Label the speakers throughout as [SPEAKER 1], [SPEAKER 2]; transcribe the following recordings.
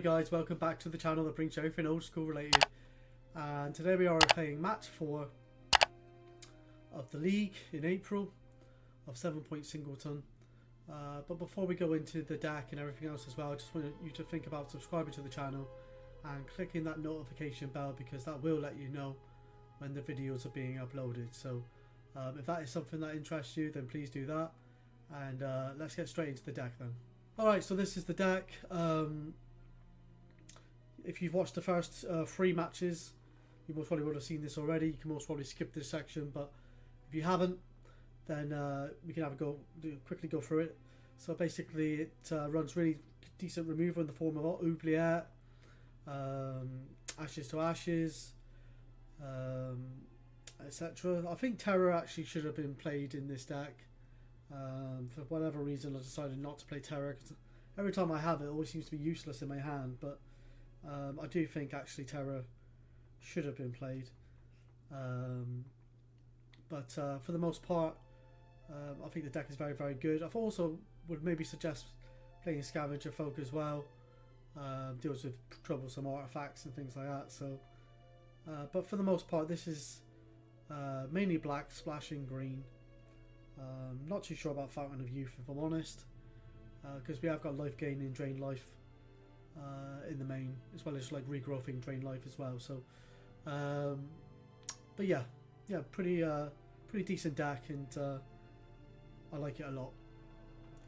[SPEAKER 1] Howdy guys, welcome back to the channel that brings you everything old school related. And today we are playing match 4 of the league in April of 7pt Singleton. But before we go into the deck and everything else as well, I just want you to think about subscribing to the channel and clicking that notification bell, because that will let you know when the videos are being uploaded. So if that is something that interests you, then please do that. And let's get straight into the deck then. Alright, so this is the deck. If you've watched the first 3 matches, you most probably would have seen this already. You can most probably skip this section, but if you haven't, then we can have a go, quickly go through it. So basically it runs really decent removal in the form of Oubliette, Ashes to Ashes, etc. I think Terror actually should have been played in this deck. For whatever reason I decided not to play Terror, because every time I have it, it always seems to be useless in my hand. But I do think actually Terror should have been played. But for the most part, I think the deck is very, very good. I also would maybe suggest playing Scavenger Folk as well. Deals with troublesome artifacts and things like that. So, but for the most part, this is mainly black splashing green. Not too sure about Fountain of Youth, if I'm honest, because we have got life gain and drain life in the main, as well as like regrowthing drain life as well. So, but yeah, pretty decent deck, and I like it a lot.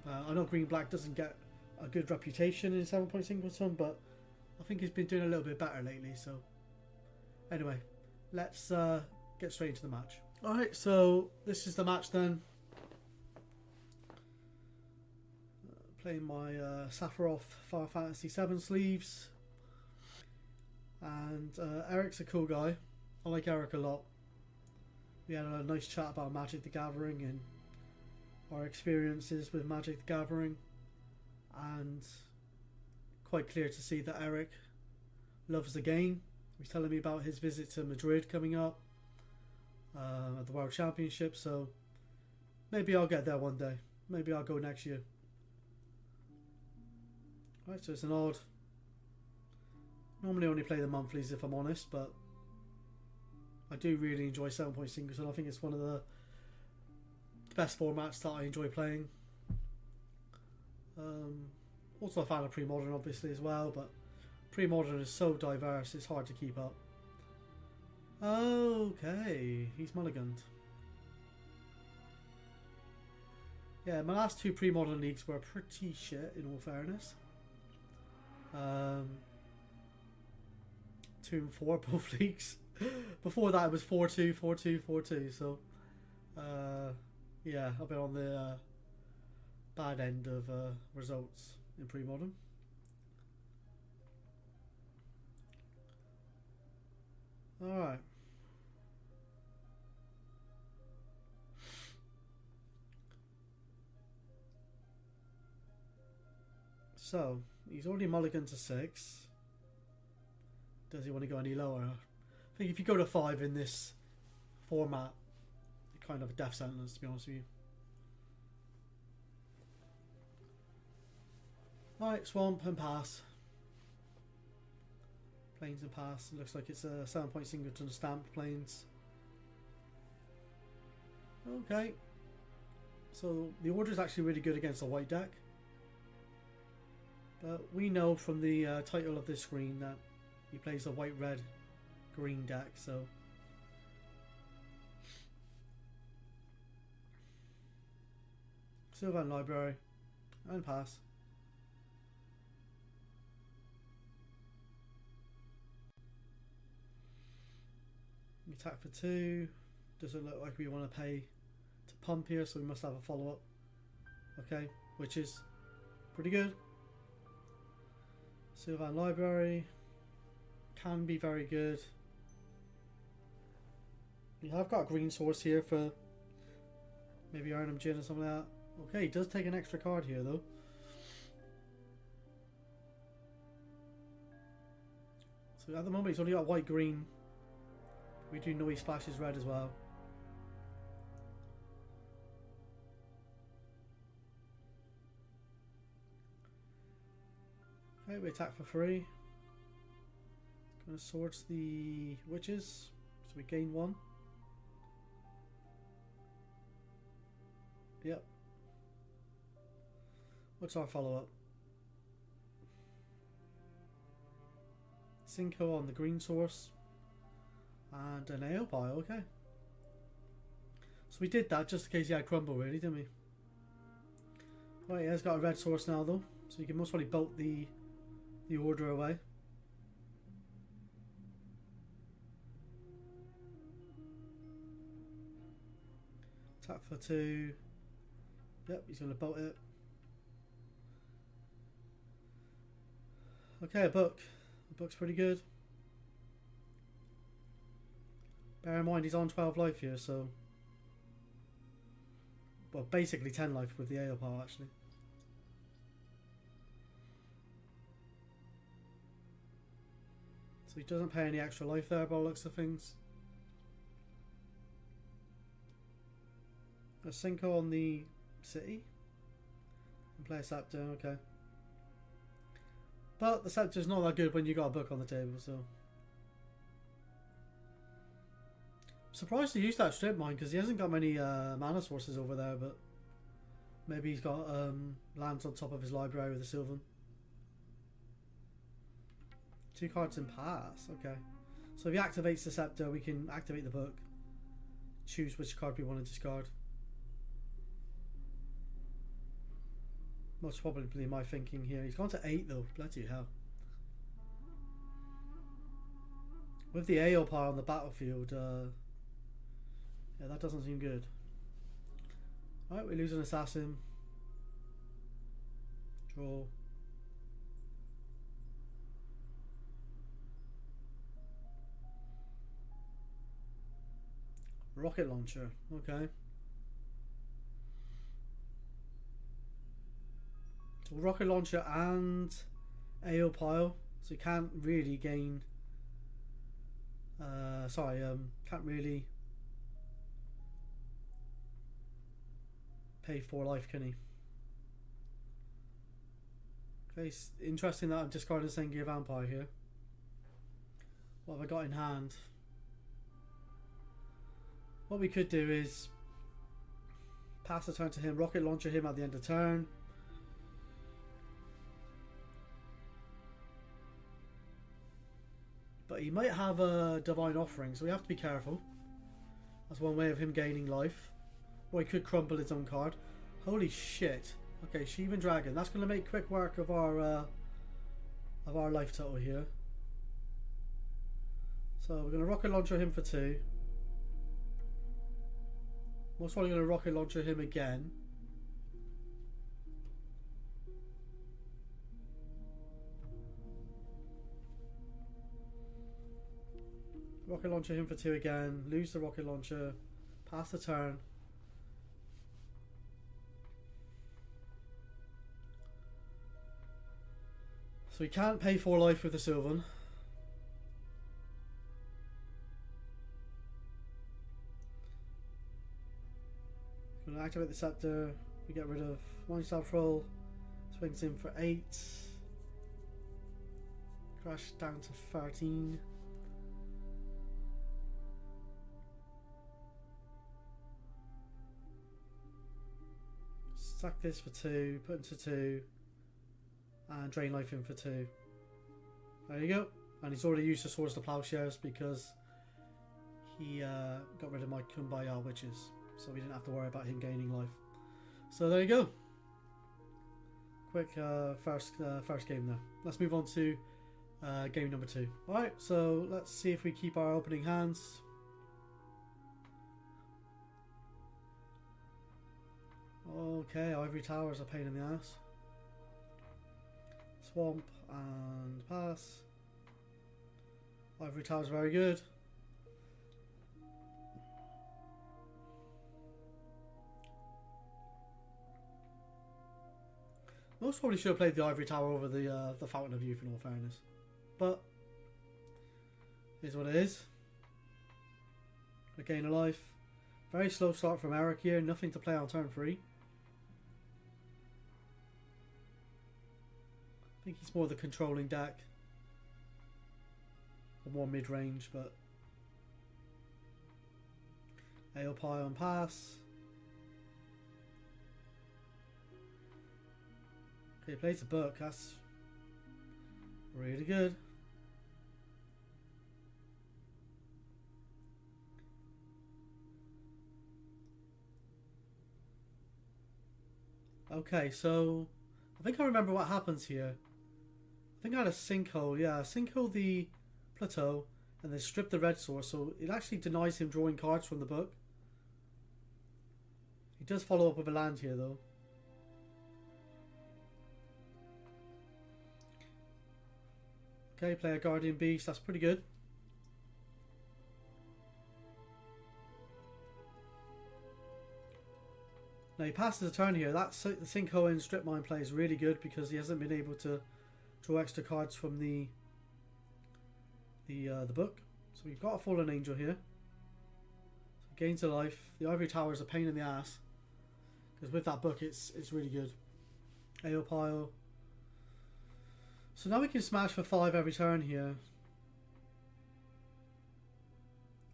[SPEAKER 1] I know green black doesn't get a good reputation in 7pt Singleton, but I think it's been doing a little bit better lately. So anyway, let's get straight into the match. Alright, so this is the match then. Playing my Sephiroth Final Fantasy 7 sleeves. And Eric's a cool guy. I like Eric a lot. We had a nice chat about Magic the Gathering and our experiences with Magic the Gathering. And quite clear to see that Eric loves the game. He's telling me about his visit to Madrid coming up at the World Championship, so maybe I'll get there one day. Maybe I'll go next year. Right, so it's an odd. Normally only play the monthlies if I'm honest, but I do really enjoy 7pt Singleton. I think it's one of the best formats that I enjoy playing. Also a fan of pre-modern obviously as well, but pre-modern is so diverse it's hard to keep up. Okay, he's mulliganed. Yeah, my last 2 pre-modern leagues were pretty shit in all fairness. 2 and 4 both leagues. Before that it was 4-2, 4-2, 4-2. So yeah, I've been on the bad end of results in pre-modern. Alright. So, he's already mulliganed to 6. Does he want to go any lower? I think if you go to 5 in this format, you're kind of a death sentence, to be honest with you. Alright, swamp and pass. Plains and pass. It looks like it's a 7pt Singleton stamped plains. Okay. So the order is actually really good against a white deck. But we know from the title of this screen that he plays a white, red, green deck, so Sylvan Library and pass. We attack for 2. Doesn't look like we want to pay to pump here, so we must have a follow-up. Okay, which is pretty good. Sylvan Library can be very good. We have got a green source here for maybe Arnhem Gin or something like that. Okay, he does take an extra card here though. So at the moment he's only got white green. We do know he splashes red as well. Okay, we attack for free. Gonna swords the witches, so we gain 1. Yep. What's our follow-up? Cinco on the green source. And an ale pile, okay. So we did that just in case he had crumble, really, didn't we? Right, he has got a red source now, though. So you can most probably bolt the order away. Attack for 2. Yep, he's going to bolt it. Okay, a book. The book's pretty good. Bear in mind he's on 12 life here, so... Well, basically 10 life with the ale pile, actually. So he doesn't pay any extra life there by the looks of things. A Cinco on the city. And play a Scepter, okay. But the Scepter's not that good when you got a book on the table, so... I'm surprised he used that strip mine because he hasn't got many mana sources over there, but... Maybe he's got lands on top of his library with a Sylvan. 2 cards in pass, okay. So if he activates the Scepter, we can activate the book. Choose which card we want to discard. Most probably my thinking here. He's gone to 8 though, bloody hell. With the ale pile on the battlefield, yeah, that doesn't seem good. Alright, we lose an assassin. Draw. Rocket launcher, okay. So rocket launcher and ale pile, so you can't really gain. Can't really pay 4 life, can he? Okay, it's interesting that I'm discarding Sengia Vampire here. What have I got in hand? What we could do is pass the turn to him, rocket launcher him at the end of turn. But he might have a divine offering, so we have to be careful. That's one way of him gaining life. Or he could crumble his own card. Holy shit. Okay, Sheevan Dragon. That's going to make quick work of our life total here. So we're going to rocket launcher him for 2. Most probably going to rocket launcher him again. Rocket launcher him for 2 again. Lose the rocket launcher. Pass the turn. So he can't pay 4 life with the Sylvan. Going to activate the Scepter. We get rid of 1 self-roll. Swings in for 8. Crash down to 13. Sack this for 2. Put into 2. And drain life in for 2. There you go. And he's already used the Swords to Plowshares because he got rid of my Kumbaya Witches. So we didn't have to worry about him gaining life. So there you go. Quick first game there. Let's move on to game number 2. Alright, so let's see if we keep our opening hands. Okay, Ivory Tower's a pain in the ass. Swamp and pass. Ivory Tower's very good. Most probably should have played the Ivory Tower over the Fountain of Youth in all fairness. But here's what it is. A gain of life. Very slow start from Eric here, nothing to play on turn 3. I think he's more the controlling deck. Or more mid-range, but... Aeopie on pass. Okay, plays a book. That's really good. Okay, so I think I remember what happens here. I think I had a sinkhole. Yeah, sinkhole the plateau and then strip the red source, so it actually denies him drawing cards from the book. He does follow up with a land here though. Okay, play a Guardian Beast, that's pretty good. Now he passes a turn here. That's the sinkhole and strip mine play is really good because he hasn't been able to draw extra cards from the book. So we've got a fallen angel here. So gains a life. The ivory tower is a pain in the ass because with that book it's really good. Aeopile. So now we can smash for 5 every turn here,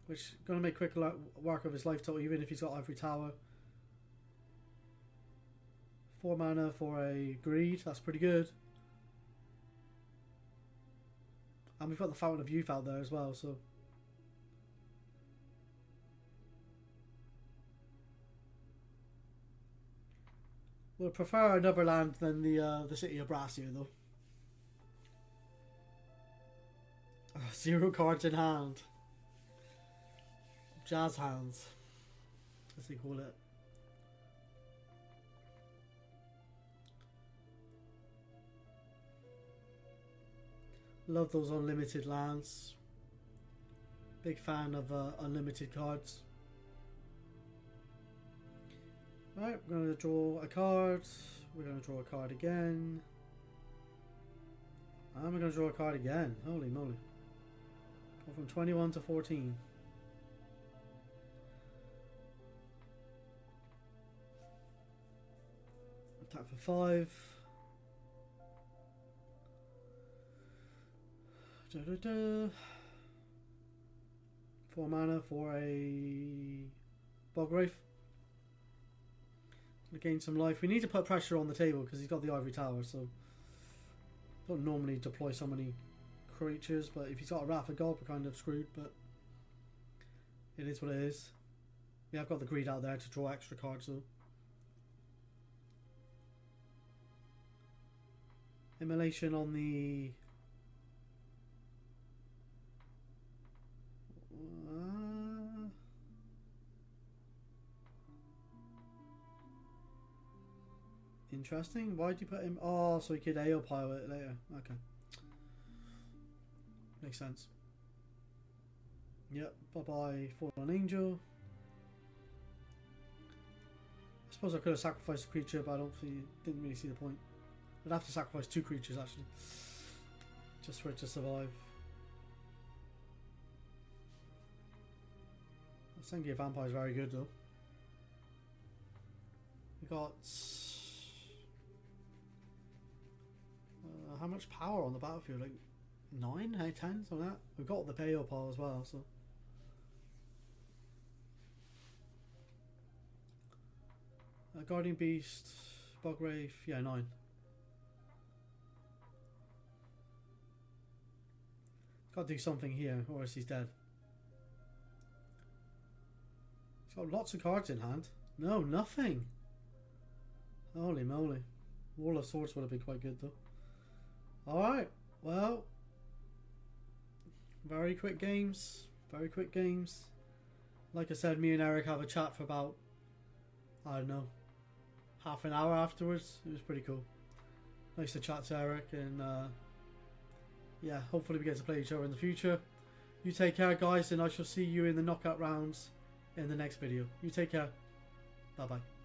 [SPEAKER 1] which is going to make quick work of his life total even if he's got ivory tower. 4 mana for a greed, that's pretty good. And we've got the Fountain of Youth out there as well, so we'll prefer another land than the City of Brass here though. 0 cards in hand. Jazz hands, as they call it. Love those unlimited lands. Big fan of unlimited cards. Right, we're going to draw a card. We're going to draw a card again. And we're going to draw a card again. Holy moly. Go from 21 to 14. Attack for 5. Da, da, da. 4 mana for a Bogwraith. Gain some life. We need to put pressure on the table because he's got the ivory tower, so don't normally deploy so many creatures, but if he's got a Wrath of God we're kind of screwed, but it is what it is. Yeah, I've got the greed out there to draw extra cards though. Immolation on the interesting. Why'd you put him? Oh, so he could Aeopile it later. Okay. Makes sense. Yep. Bye-bye, Fallen Angel. I suppose I could have sacrificed a creature, but I didn't really see the point. I'd have to sacrifice 2 creatures actually, just for it to survive. Sengi Vampire is very good though. We got how much power on the battlefield? Like 9, 10, something like that. We've got the Aeopile as well, so Guardian Beast, Bogwraith, yeah, 9. Got to do something here, or else he's dead. He's got lots of cards in hand. No, nothing. Holy moly. Wall of Swords would have been quite good though. Alright, well, very quick games. Very quick games. Like I said, me and Eric have a chat for about, I don't know, half an hour afterwards. It was pretty cool. Nice to chat to Eric, and yeah, hopefully we get to play each other in the future. You take care, guys, and I shall see you in the knockout rounds in the next video. You take care. Bye bye.